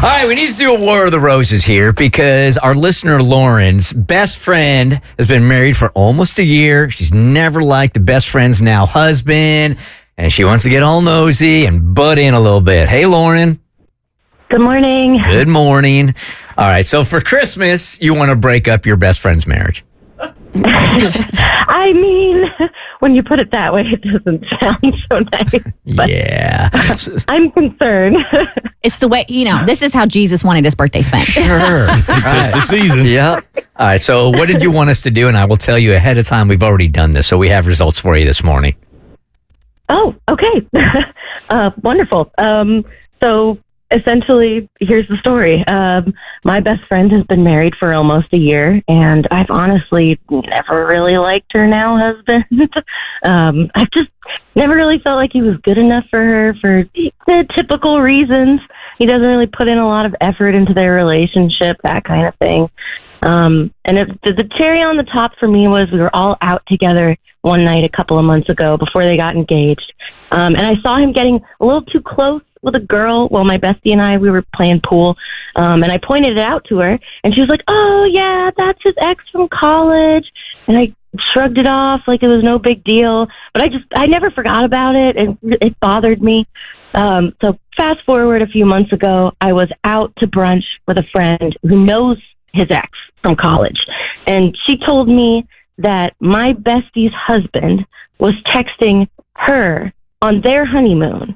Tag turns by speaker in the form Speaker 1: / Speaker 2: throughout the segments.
Speaker 1: right, we need to do a War of the Roses here because our listener Lauren's best friend has been married for almost a year. She's never liked the best friend's now husband, and she wants to get all nosy and butt in a little bit. Hey, Lauren.
Speaker 2: Good morning.
Speaker 1: Good morning. All right, so for Christmas, you want to break up your best friend's marriage.
Speaker 2: I mean, when you put it that way, it doesn't sound so nice. But
Speaker 1: Yeah.
Speaker 2: I'm concerned.
Speaker 3: It's the way, this is how Jesus wanted his birthday spent.
Speaker 1: Sure.
Speaker 4: It's the season.
Speaker 1: Yep. All right, so what did you want us to do? And I will tell you ahead of time, we've already done this, so we have results for you this morning.
Speaker 2: Oh, okay. Wonderful. So essentially, here's the story. My best friend has been married for almost a year, and I've honestly never really liked her now husband. I've just never really felt like he was good enough for her for the typical reasons. He doesn't really put in a lot of effort into their relationship, that kind of thing. And the cherry on the top for me was we were all out together one night a couple of months ago before they got engaged. And I saw him getting a little too close with a girl. Well, my bestie and I, we were playing pool. And I pointed it out to her, and she was like, "Oh, yeah, that's his ex from college." And I shrugged it off like it was no big deal. But I never forgot about it, and it bothered me. So fast forward a few months ago, I was out to brunch with a friend who knows his ex from college. And she told me that my bestie's husband was texting her on their honeymoon.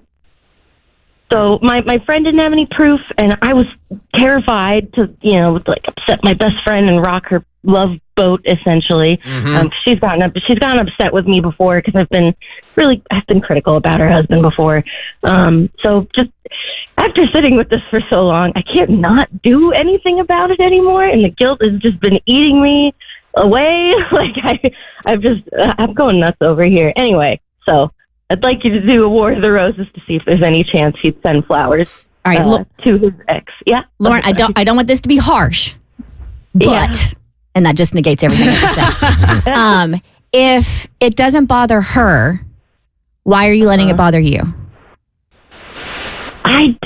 Speaker 2: So my friend didn't have any proof, and I was terrified to, upset my best friend and rock her love boat, essentially.
Speaker 1: Mm-hmm.
Speaker 2: She's gotten upset with me before because I've been critical about her husband before. So just after sitting with this for so long, I can't not do anything about it anymore, and the guilt has just been eating me away. I'm going nuts over here. Anyway, so I'd like you to do a War of the Roses to see if there's any chance he'd send flowers
Speaker 3: All right,
Speaker 2: to his ex. Yeah,
Speaker 3: Lauren, I don't want this to be harsh, but and that just negates everything I said. If it doesn't bother her, why are you letting it bother you?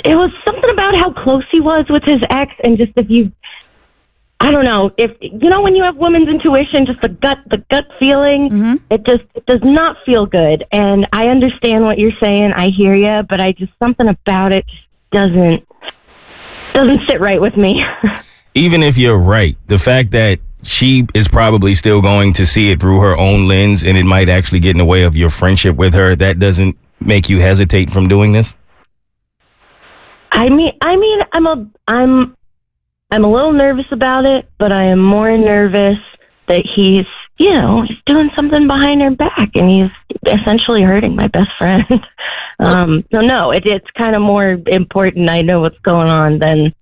Speaker 2: It was something about how close he was with his ex, and just I don't know, if when you have women's intuition, just the gut feeling, it does not feel good. And I understand what you're saying. I hear you, but something about it doesn't sit right with me.
Speaker 4: Even if you're right, the fact that she is probably still going to see it through her own lens, and it might actually get in the way of your friendship with her, that doesn't make you hesitate from doing this?
Speaker 2: I mean, I'm a little nervous about it, but I am more nervous that he's doing something behind her back, and he's essentially hurting my best friend. So no, it's kind of more important I know what's going on than,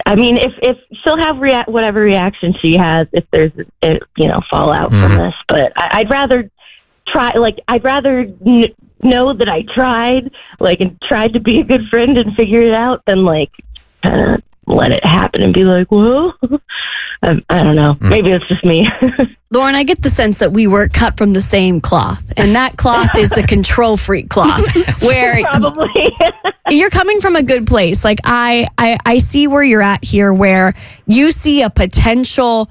Speaker 2: I mean, if she'll have whatever reaction she has if there's fallout from this, but I'd rather try, know that I tried, and tried to be a good friend and figure it out than let it happen and be like, well, I don't know. Maybe it's just me.
Speaker 5: Lauren, I get the sense that we were cut from the same cloth, and that cloth is the control freak cloth, where
Speaker 2: probably
Speaker 5: you're coming from a good place. Like I see where you're at here, where you see a potential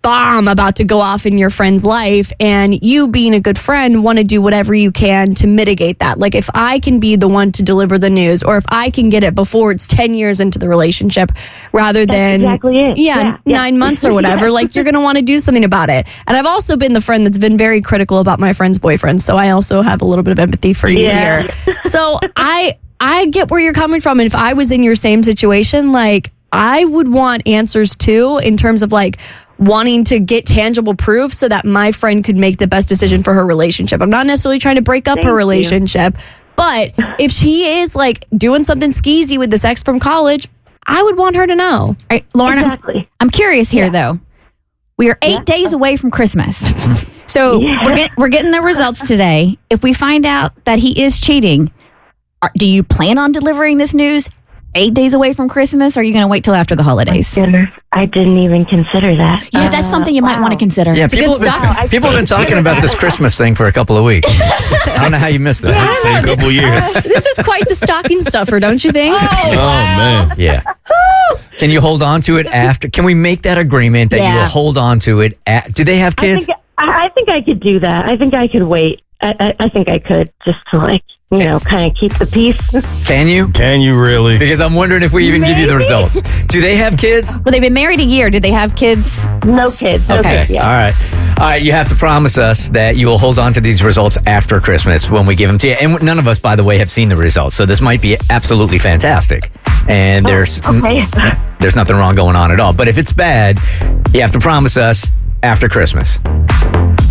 Speaker 5: bomb about to go off in your friend's life, and you, being a good friend, want to do whatever you can to mitigate that. Like, if I can be the one to deliver the news, or if I can get it before it's 10 years into the relationship rather than
Speaker 2: exactly it.
Speaker 5: 9 months or whatever, you're going to want to do something about it. And I've also been the friend that's been very critical about my friend's boyfriend, so I also have a little bit of empathy for you here. So I get where you're coming from, and if I was in your same situation, I would want answers too, in terms of wanting to get tangible proof so that my friend could make the best decision for her relationship. I'm not necessarily trying to break up her relationship, but if she is doing something skeezy with this ex from college, I would want her to know.
Speaker 3: All right, Lauren,
Speaker 2: exactly.
Speaker 3: I'm curious here though. We are 8 days away from Christmas. So we're getting the results today. If we find out that he is cheating, do you plan on delivering this news 8 days away from Christmas, or are you going to wait till after the holidays?
Speaker 2: Goodness, I didn't even consider that.
Speaker 3: Yeah, that's something you might want to consider.
Speaker 1: Yeah,
Speaker 3: It's a
Speaker 1: people
Speaker 3: good
Speaker 1: have,
Speaker 3: start.
Speaker 1: people have been talking about this Christmas thing for a couple of weeks. I don't know how you missed that.
Speaker 5: I
Speaker 4: Say
Speaker 5: don't
Speaker 4: a
Speaker 5: know,
Speaker 4: couple years.
Speaker 5: This is quite the stocking stuffer, don't you think?
Speaker 4: Oh, man.
Speaker 1: Yeah. Can you hold on to it after? Can we make that agreement that you
Speaker 3: Yeah.
Speaker 1: will hold on to it? Do they have kids?
Speaker 2: I think I could do that. I think I could wait. I think I could just to kind of keep the peace.
Speaker 1: Can you?
Speaker 4: Can you really?
Speaker 1: Because I'm wondering if we even give you the
Speaker 2: Maybe.
Speaker 1: results. Do they have kids?
Speaker 3: Well, they've been married a year. Did they have kids?
Speaker 2: No kids. No
Speaker 1: Okay.
Speaker 2: kids yet.
Speaker 1: All right. All right. You have to promise us that you will hold on to these results after Christmas when we give them to you. And none of us, by the way, have seen the results. So this might be absolutely fantastic. And there's
Speaker 2: Okay.
Speaker 1: there's nothing wrong going on at all. But if it's bad, you have to promise us after Christmas.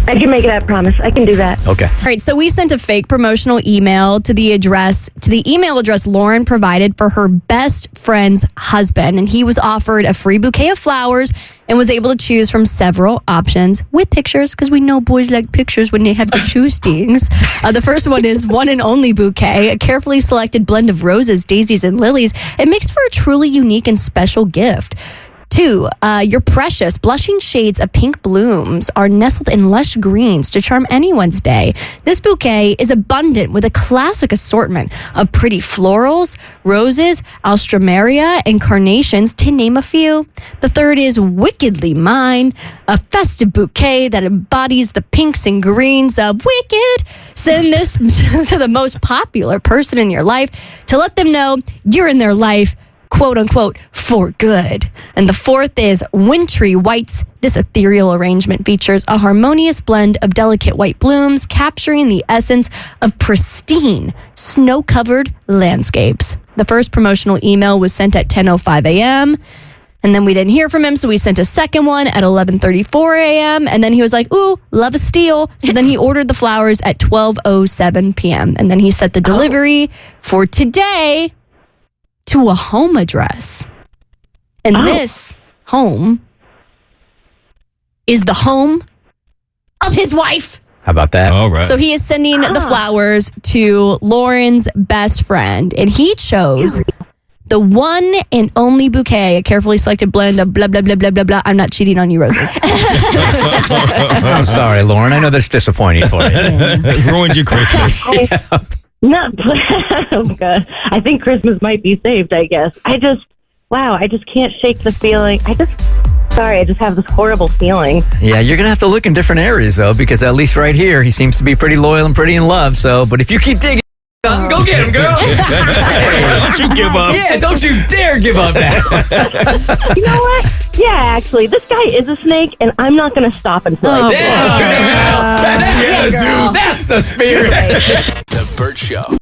Speaker 2: I can make that promise. I can do that.
Speaker 1: Okay.
Speaker 5: All right, so we sent a fake promotional email to the email address Lauren provided for her best friend's husband, and he was offered a free bouquet of flowers and was able to choose from several options with pictures, because we know boys like pictures when they have to choose things. The first one is one and only bouquet, a carefully selected blend of roses, daisies, and lilies. It makes for a truly unique and special gift. 2, your precious blushing shades of pink blooms are nestled in lush greens to charm anyone's day. This bouquet is abundant with a classic assortment of pretty florals, roses, alstroemeria, and carnations, to name a few. The third is wickedly mine, a festive bouquet that embodies the pinks and greens of wicked. Send this to the most popular person in your life to let them know you're in their life, quote unquote, for good. And the fourth is wintry whites. This ethereal arrangement features a harmonious blend of delicate white blooms, capturing the essence of pristine, snow-covered landscapes. The first promotional email was sent at 10:05 a.m., and then we didn't hear from him, so we sent a second one at 11:34 a.m., and then he was like, ooh, love a steal. So then he ordered the flowers at 12:07 p.m., and then he set the delivery for today to a home address. And this home is the home of his wife.
Speaker 1: How about that?
Speaker 4: All right.
Speaker 5: So he is sending the flowers to Lauren's best friend, and he chose the one and only bouquet, a carefully selected blend of blah, blah, blah, blah, blah, blah. I'm not cheating on you, roses.
Speaker 1: I'm sorry, Lauren. I know that's disappointing for you.
Speaker 4: Ruined your Christmas.
Speaker 2: No, oh God. I think Christmas might be saved, I guess. I just can't shake the feeling. I just have this horrible feeling.
Speaker 1: Yeah, you're going to have to look in different areas, though, because at least right here, he seems to be pretty loyal and pretty in love. So, but if you keep digging, go get him, girl.
Speaker 4: Don't you give up.
Speaker 1: Yeah, don't you dare give up now.
Speaker 2: You know what? Yeah, actually, this guy is a snake, and I'm not going to stop until I
Speaker 1: That's the spirit.
Speaker 6: The Bert Show.